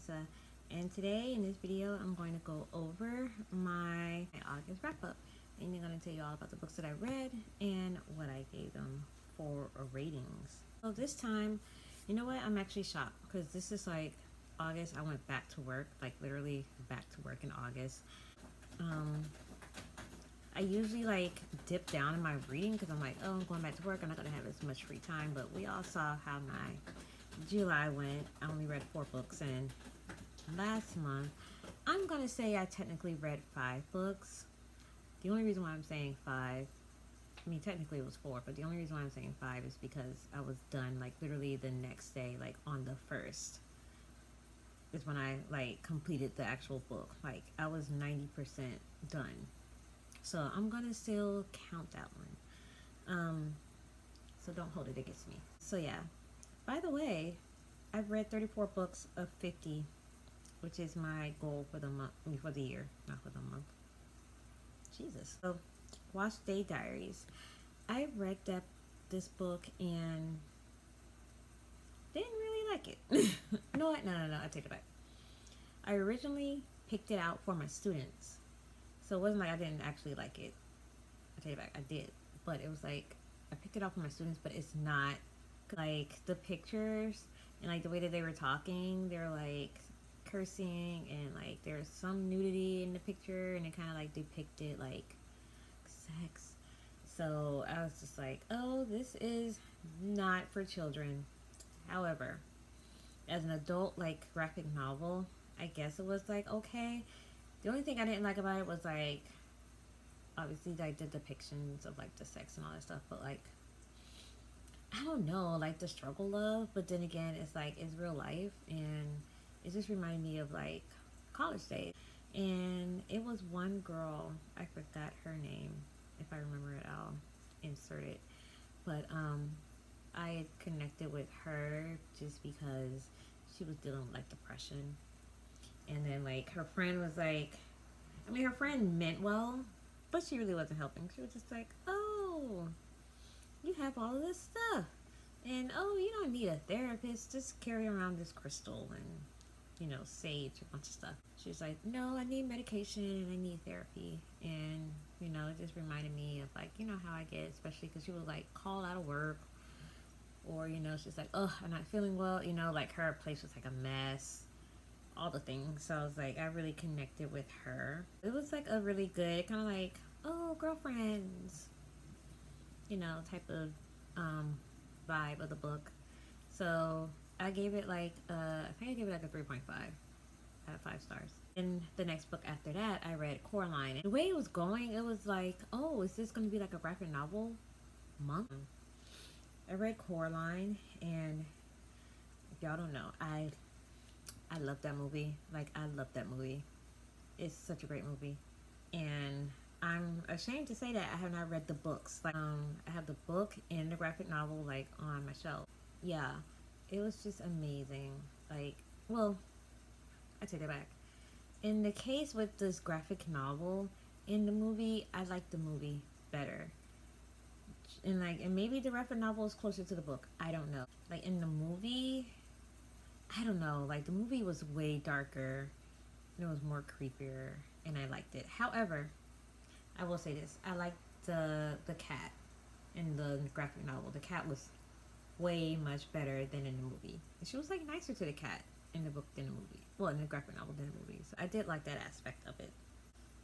Melissa, and today in this video I'm going to go over my August wrap up, and I'm going to tell you all about the books that I read and what I gave them for ratings. So this time, you know what, I'm actually shocked because this is like August. I went back to work, like literally back to work in August. I usually like dip down in my reading because I'm like, oh, I'm going back to work, I'm not going to have as much free time, but we all saw how my July went. I only read 4 books, and last month, I'm going to say I technically read 5 books. The only reason why I'm saying 5, I mean technically it was 4, but the only reason why I'm saying 5 is because I was done like literally the next day, like on the 1st is when I like completed the actual book. Like I was 90% done. So I'm gonna still count that one. So don't hold it against me. So yeah. By the way, I've read 34 books of 50, which is my goal for the month, for the year, not for the month. Jesus. So, Wash Day Diaries. I read this book and didn't really like it. No, I take it back. I originally picked it out for my students. So it wasn't like I didn't actually like it. I take it back, I did. But it was like, I picked it out for my students, but it's not like the pictures and like the way that they were talking. They're like cursing and like there's some nudity in the picture, and it kind of like depicted like sex. So I was just like, oh, this is not for children. However, as an adult like graphic novel, I guess it was like okay. The only thing I didn't like about it was like obviously like the depictions of like the sex and all that stuff, but like I don't know, like the struggle of, but then again it's like it's real life, and it just reminded me of like college days. And it was one girl, I forgot her name. If I remember it, I'll insert it. But I had connected with her just because she was dealing with like depression. And then like her friend was like, I mean her friend meant well, but she really wasn't helping. She was just like, oh, you have all of this stuff, and oh, you don't need a therapist, just carry around this crystal and, you know, sage, a bunch of stuff. She's like, no, I need medication and I need therapy. And, you know, it just reminded me of like, you know how I get, especially because she was like called out of work, or, you know, she's like, oh, I'm not feeling well, you know, like her place was like a mess, all the things. So I was like, I really connected with her. It was like a really good kind of like, oh, girlfriends, you know, type of vibe of the book. So I gave it like I think I gave it like a 3.5 out of 5 stars. In the next book after that, I read Coraline. The way it was going, it was like, oh, is this going to be like a graphic novel month? I read Coraline, and if y'all don't know, I love that movie. Like I love that movie. It's such a great movie, and I'm ashamed to say that I have not read the books. Like I have the book and the graphic novel like on my shelf. Yeah, it was just amazing. Like, well, I take it back. In the case with this graphic novel, in the movie, I like the movie better. And like, and maybe the graphic novel is closer to the book. I don't know. Like in the movie, I don't know. Like the movie was way darker, and it was more creepier, and I liked it. However, I will say this: I liked the cat in the graphic novel. The cat was way much better than in the movie. And she was like nicer to the cat in the book than the movie. Well, in the graphic novel than the movie. So I did like that aspect of it.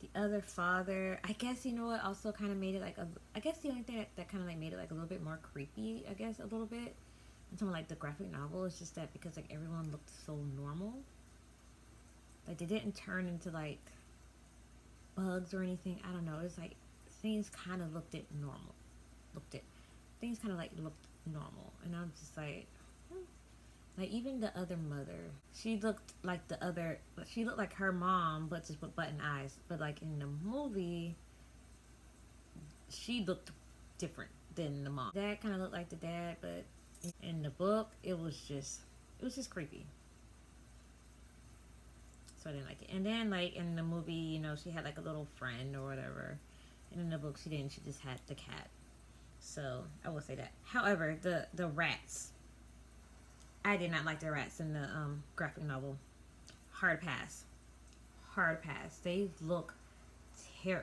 The Other Father, I guess, you know what, also kind of made it like I guess the only thing that kind of like made it like a little bit more creepy, I guess, a little bit. And something like the graphic novel is just that because like everyone looked so normal. Like they didn't turn into like bugs or anything. I don't know. It's like things kind of looked normal. Things kind of like looked normal, and I'm just like, like even the other mother, she looked like she looked like her mom, but just with button eyes. But like in the movie, she looked different than the mom. Dad kind of looked like the dad, but in the book, it was just creepy. So I didn't like it. And then like in the movie, you know, she had like a little friend or whatever, and in the book she didn't. She just had the cat. So I will say that. However, the rats, I did not like the rats in the graphic novel. hard pass. Hard pass. They look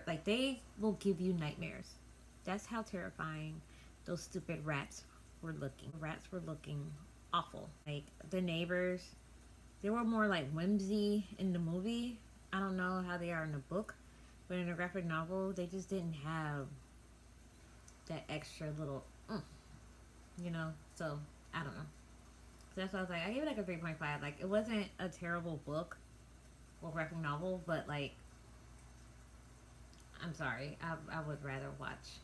like they will give you nightmares. That's how terrifying those stupid rats were looking. Rats were looking awful. Like the neighbors, they were more like whimsy in the movie. I don't know how they are in the book, but in a graphic novel, they just didn't have that extra little, you know. So I don't know. So that's why I was like, I gave it like a 3.5. Like it wasn't a terrible book or graphic novel, but like, I'm sorry, I would rather watch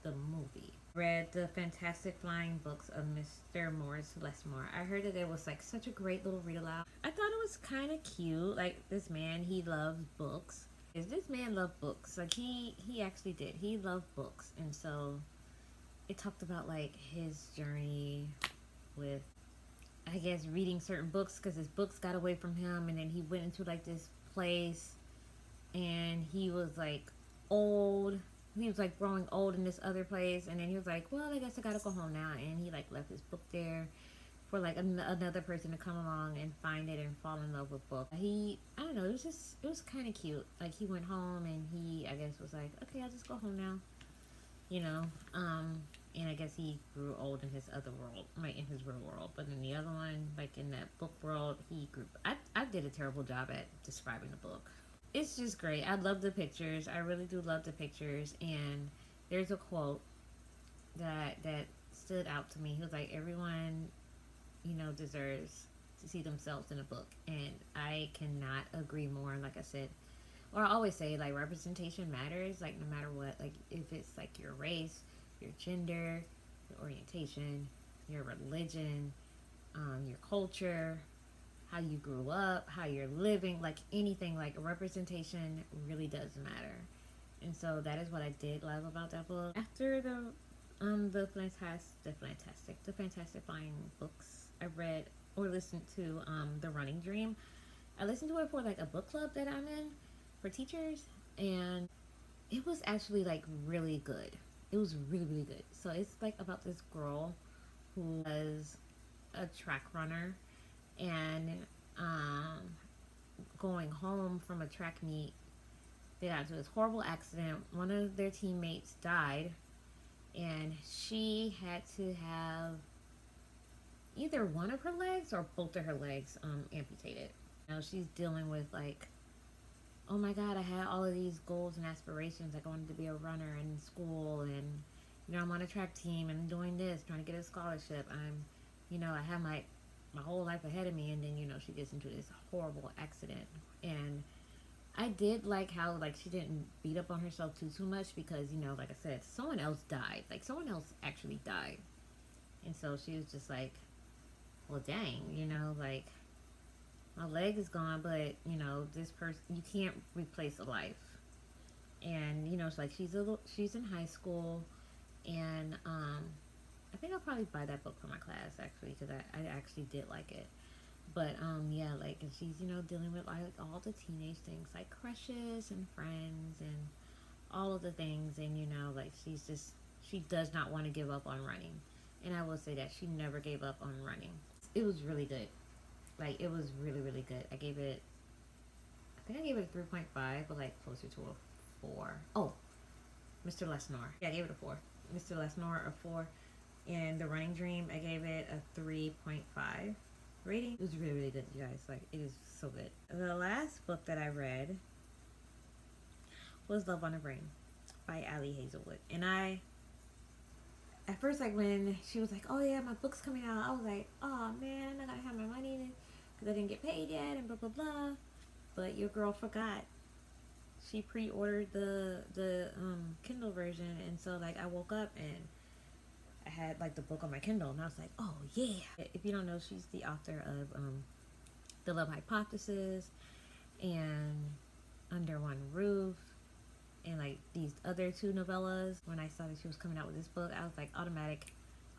the movie. Read the Fantastic Flying Books of Mr. Morris Lesmore. I heard that it was like such a great little read aloud. I thought it was kind of cute. Like this man, he loves books. This man loved books. Like he actually did. He loved books, and so it talked about like his journey with, I guess, reading certain books because his books got away from him, and then he went into like this place, and he was like old. He was like growing old in this other place, and then he was like, well, I guess I gotta go home now, and he like left his book there for like another person to come along and find it and fall in love with book. I don't know, it was kind of cute. Like he went home and he, I guess, was like, okay, I'll just go home now, you know. And I guess he grew old in his other world, like in his real world. But in the other one, like in that book world, he grew. I did a terrible job at describing the book. It's just great. I love the pictures. I really do love the pictures. And there's a quote that stood out to me. He was like, everyone, you know, deserves to see themselves in a book. And I cannot agree more. Like I said, or I always say, like, representation matters. Like, no matter what. Like, if it's like your race, your gender, your orientation, your religion, your culture, how you grew up, how you're living, like anything, like representation really does matter. And so that is what I did love about that book. After the Fantastic Flying Books, I read or listened to The Running Dream. I listened to it for like a book club that I'm in for teachers, and it was actually like really good. It was really, really good. So it's like about this girl who was a track runner, and going home from a track meet, they got into this horrible accident. One of their teammates died, and she had to have either one of her legs or both of her legs amputated. Now she's dealing with like, oh my god, I had all of these goals and aspirations. Like I wanted to be a runner in school, and you know, I'm on a track team and I'm doing this, trying to get a scholarship. I have my whole life ahead of me, and then, you know, she gets into this horrible accident. And I did like how, like, she didn't beat up on herself too much, because, you know, like I said, someone else died. Like, someone else actually died. And so she was just like, well, dang, you know, like, my leg is gone, but, you know, this person, you can't replace a life. And, you know, it's like, she's in high school, and, I think I'll probably buy that book for my class, actually, because I actually did like it. But, yeah, like, and she's, you know, dealing with, like, all the teenage things, like crushes and friends and all of the things. And, you know, like, she does not want to give up on running. And I will say that she never gave up on running. It was really good. Like, it was really, really good. I think I gave it a 3.5, but, like, closer to a 4. Oh, Mr. Lesnor. Yeah, I gave it a 4. Mr. Lesnor, a 4. And The Running Dream, I gave it a 3.5 rating. It was really, really good, you guys. Like, it is so good. The last book that I read was Love on a Brain by Ali Hazelwood. And at first, like, when she was like, oh yeah, my book's coming out, I was like, oh man, I'm not gonna have my money because I didn't get paid yet and blah blah blah. But your girl forgot. She pre-ordered the Kindle version, and so, like, I woke up and I had, like, the book on my Kindle, and I was like, oh yeah. If you don't know, she's the author of The Love Hypothesis and Under One Roof, and, like, these other 2 novellas. When I saw that she was coming out with this book, I was like, automatic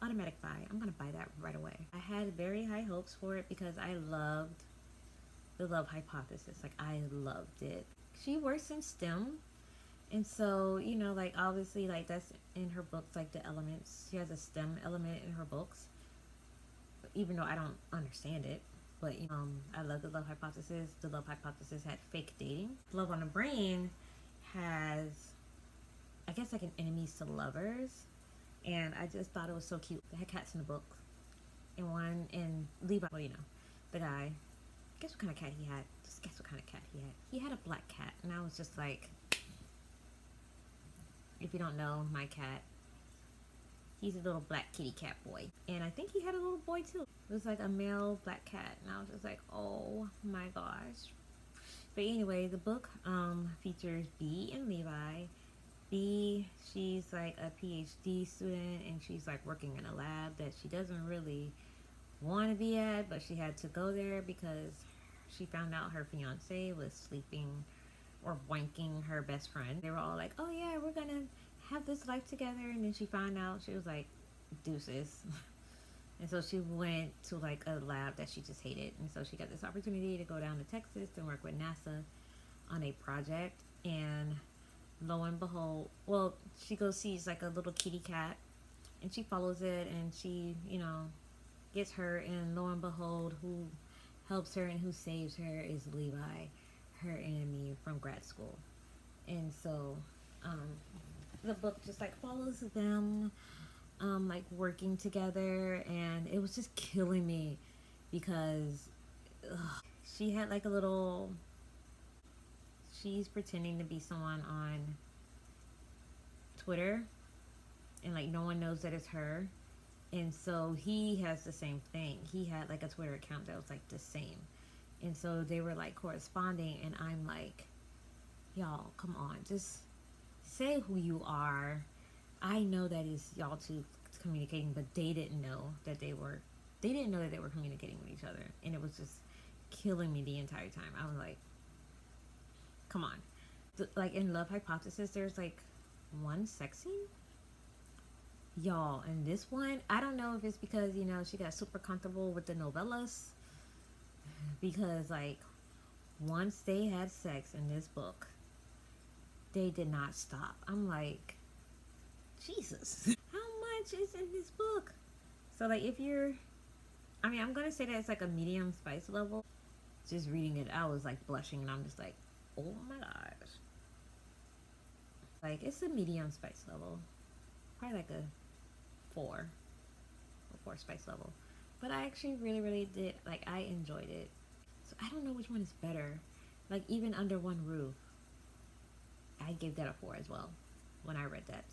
buy. I'm gonna buy that right away. I had very high hopes for it because I loved The Love Hypothesis. Like, I loved it. She works in STEM, and so, you know, like, obviously, like, that's in her books, like, the elements. She has a STEM element in her books, even though I don't understand it. but I love The Love Hypothesis. The Love Hypothesis had fake dating. Love on the Brain has, I guess, like an enemies to lovers, and I just thought it was so cute. They had cats in the book, and Levi, well, the guy. Guess what kind of cat he had? Just guess what kind of cat he had. He had a black cat, and I was just like, if you don't know, my cat, he's a little black kitty cat boy. And I think he had a little boy too. It was like a male black cat, and I was just like, oh my gosh. But anyway, the book features B and Levi. B, she's like a PhD student, and she's like working in a lab that she doesn't really want to be at, but she had to go there because she found out her fiance was sleeping or wanking her best friend. They were all like, oh yeah, we're gonna have this life together, and then she found out, she was like, deuces. And so she went to like a lab that she just hated, and so she got this opportunity to go down to Texas and work with NASA on a project. And lo and behold, well, she goes sees like a little kitty cat, and she follows it, and she gets her, and lo and behold, who helps her and who saves her is Levi, her enemy from grad school. And so the book just like follows them like working together, and it was just killing me because she had like a little, she's pretending to be someone on Twitter, and like no one knows that it's her. And so he has the same thing. He had like a Twitter account that was like the same. And so they were like corresponding, and I'm like, y'all, come on, just say who you are. I know that is y'all two communicating, but they didn't know that they were communicating with each other. And it was just killing me the entire time. I was like, come on. Like in Love Hypothesis, there's like one sex scene. Y'all, and this one, I don't know if it's because, she got super comfortable with the novellas, because like once they had sex in this book, they did not stop. I'm like, Jesus, how much is in this book? So like if you're, I'm gonna say that it's like a medium spice level. Just reading it, I was like blushing, and I'm just like, oh my gosh. Like it's a medium spice level, probably like a 4 spice level. But I actually really did, like, I enjoyed it. So I don't know which one is better. Like even Under One Roof, I gave that a 4 as well when I read that.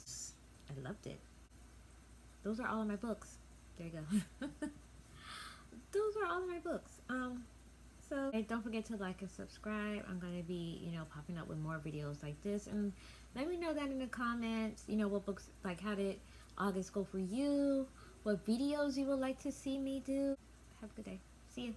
I loved it. Those are all of my books. There you go. Those are all of my books. So hey, don't forget to like and subscribe. I'm gonna be popping up with more videos like this, and let me know that in the comments, what books, like, how did August go for you, what videos you would like to see me do. Have a good day. See you.